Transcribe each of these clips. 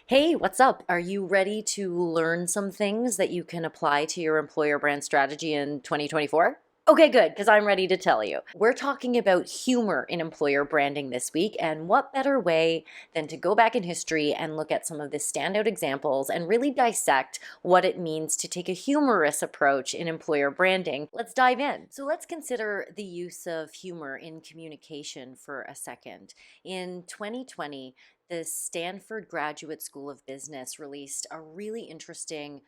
Hey, what's up? Are you ready to learn some things that you can apply to your employer brand strategy in 2024? Okay, good, because I'm ready to tell you. We're talking about humor in employer branding this week, and what better way than to go back in history and look at some of the standout examples and really dissect what it means to take a humorous approach in employer branding. Let's dive in. So let's consider the use of humor in communication for a second. In 2020, the Stanford Graduate School of Business released a really interesting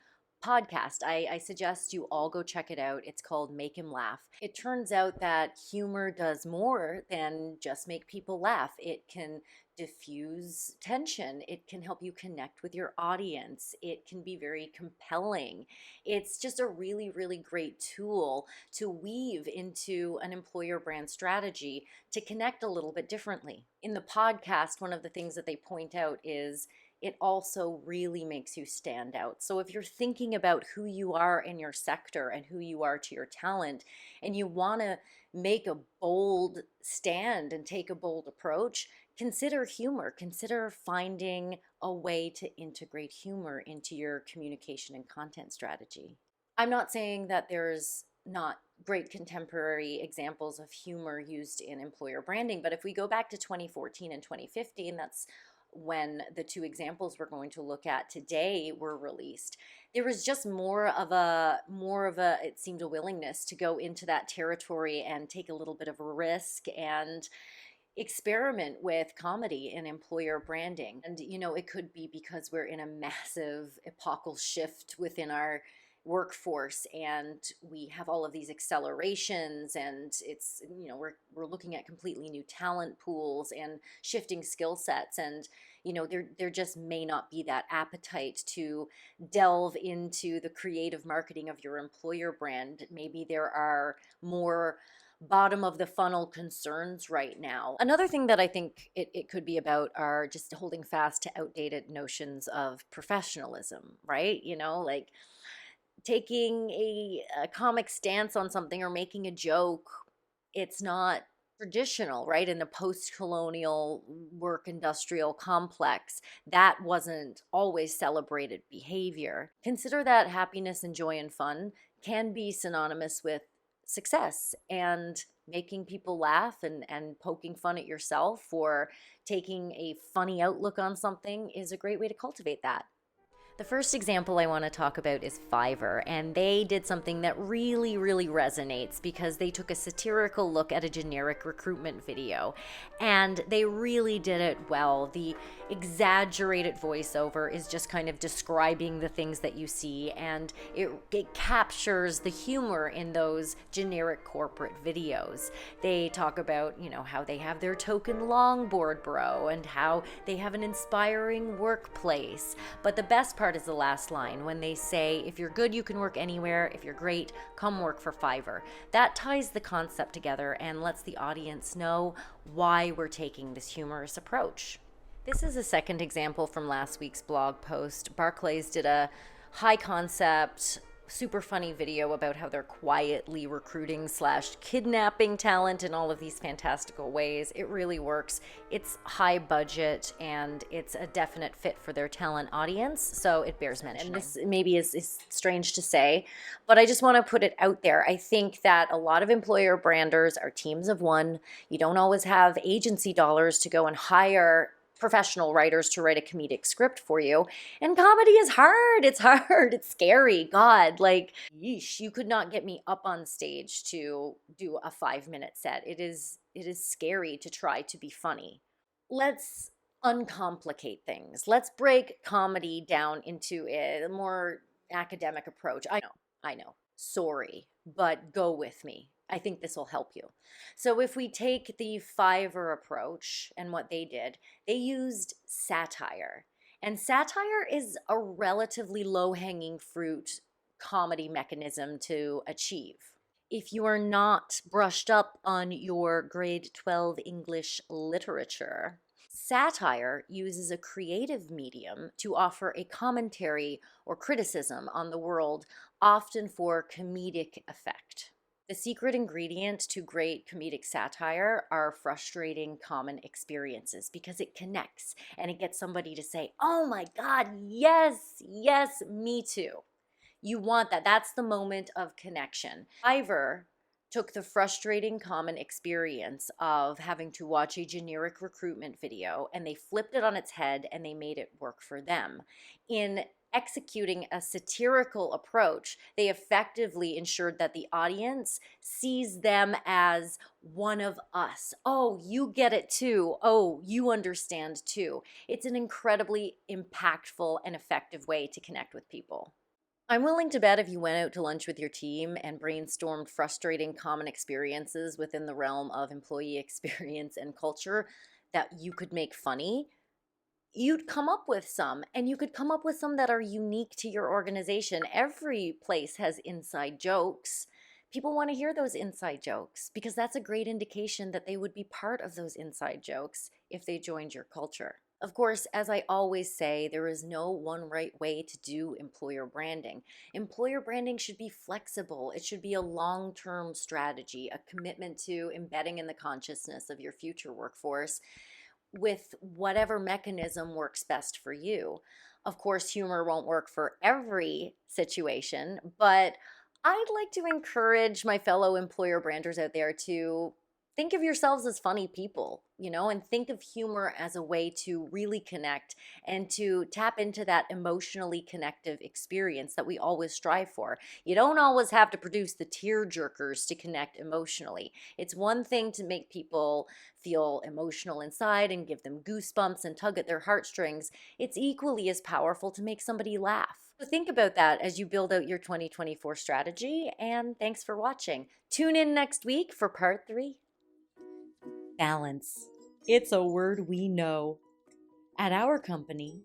podcast. I suggest you all go check it out. It's called Make Him Laugh. It turns out that humor does more than just make people laugh. It can diffuse tension. It can help you connect with your audience. It can be very compelling. It's just a really, really great tool to weave into an employer brand strategy to connect a little bit differently. In the podcast, one of the things that they point out is it also really makes you stand out. So if you're thinking about who you are in your sector and who you are to your talent, and you want to make a bold stand and take a bold approach, consider humor. Consider finding a way to integrate humor into your communication and content strategy. I'm not saying that there's not great contemporary examples of humor used in employer branding, but if we go back to 2014 and 2015, that's when the two examples we're going to look at today were released. There was just more of a it seemed a willingness to go into that territory and take a little bit of a risk and experiment with comedy and employer branding. And it could be because we're in a massive epochal shift within our workforce, and we have all of these accelerations, and we're looking at completely new talent pools and shifting skill sets, and there just may not be that appetite to delve into the creative marketing of your employer brand. Maybe there are more bottom of the funnel concerns right now. Another thing that I think it could be about are just holding fast to outdated notions of professionalism, right? Like taking a comic stance on something or making a joke. It's not traditional, right? In the post-colonial work industrial complex, that wasn't always celebrated behavior. Consider that happiness and joy and fun can be synonymous with success, and making people laugh and poking fun at yourself or taking a funny outlook on something is a great way to cultivate that. The first example I want to talk about is Fiverr, and they did something that really, really resonates because they took a satirical look at a generic recruitment video, and they really did it well. The exaggerated voiceover is just kind of describing the things that you see, and it captures the humor in those generic corporate videos. They talk about, how they have their token longboard bro and how they have an inspiring workplace. But the best part is the last line when they say, if you're good, you can work anywhere. If you're great, come work for Fiverr. That ties the concept together and lets the audience know why we're taking this humorous approach. This is a second example from last week's blog post. Barclays did a high concept, super funny video about how they're quietly recruiting / kidnapping talent in all of these fantastical ways. It really works. It's high budget and it's a definite fit for their talent audience, so it bears mentioning. And this maybe is strange to say, but I just want to put it out there. I think that a lot of employer branders are teams of one. You don't always have agency dollars to go and hire professional writers to write a comedic script for you. And comedy is hard. It's hard. It's scary. God, like, yeesh, you could not get me up on stage to do a 5-minute set. It is scary to try to be funny. Let's uncomplicate things. Let's break comedy down into a more academic approach. I know. Sorry, but go with me. I think this will help you. So if we take the Fiverr approach and what they did, they used satire. And satire is a relatively low-hanging fruit comedy mechanism to achieve. If you are not brushed up on your grade 12 English literature, satire uses a creative medium to offer a commentary or criticism on the world, often for comedic effect. The secret ingredient to great comedic satire are frustrating common experiences because it connects and it gets somebody to say, oh my God, yes, yes, me too. You want that. That's the moment of connection. Fiverr took the frustrating common experience of having to watch a generic recruitment video and they flipped it on its head and they made it work for them. In executing a satirical approach, they effectively ensured that the audience sees them as one of us. Oh, you get it too. Oh, you understand too. It's an incredibly impactful and effective way to connect with people. I'm willing to bet if you went out to lunch with your team and brainstormed frustrating common experiences within the realm of employee experience and culture that you could make funny, you'd come up with some, and you could come up with some that are unique to your organization. Every place has inside jokes. People want to hear those inside jokes because that's a great indication that they would be part of those inside jokes if they joined your culture. Of course, as I always say, there is no one right way to do employer branding. Employer branding should be flexible. It should be a long-term strategy, a commitment to embedding in the consciousness of your future workforce with whatever mechanism works best for you. Of course, humor won't work for every situation, but I'd like to encourage my fellow employer branders out there to think of yourselves as funny people, and think of humor as a way to really connect and to tap into that emotionally connective experience that we always strive for. You don't always have to produce the tear jerkers to connect emotionally. It's one thing to make people feel emotional inside and give them goosebumps and tug at their heartstrings. It's equally as powerful to make somebody laugh. So think about that as you build out your 2024 strategy, and thanks for watching. Tune in next week for part 3. Balance. It's a word we know. At our company,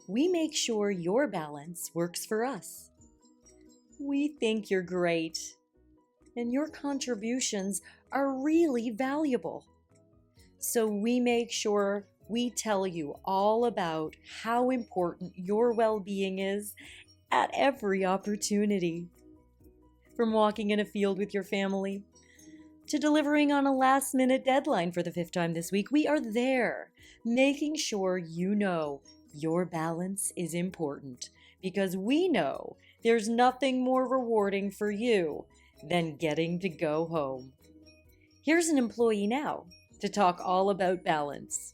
we make sure your balance works for us. We think you're great, and your contributions are really valuable. So we make sure we tell you all about how important your well-being is at every opportunity. From walking in a field with your family to delivering on a last-minute deadline for the 5th time this week, we are there, making sure you know your balance is important, because we know there's nothing more rewarding for you than getting to go home. Here's an employee now to talk all about balance.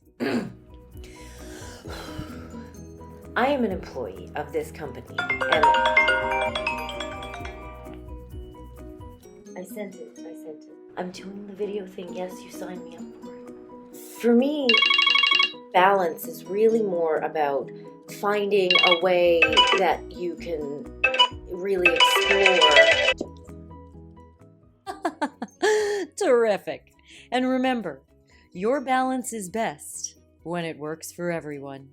I am an employee of this company, and I sent it. I'm doing the video thing. Yes, you signed me up for it. For me, balance is really more about finding a way that you can really explore. Terrific. And remember, your balance is best when it works for everyone.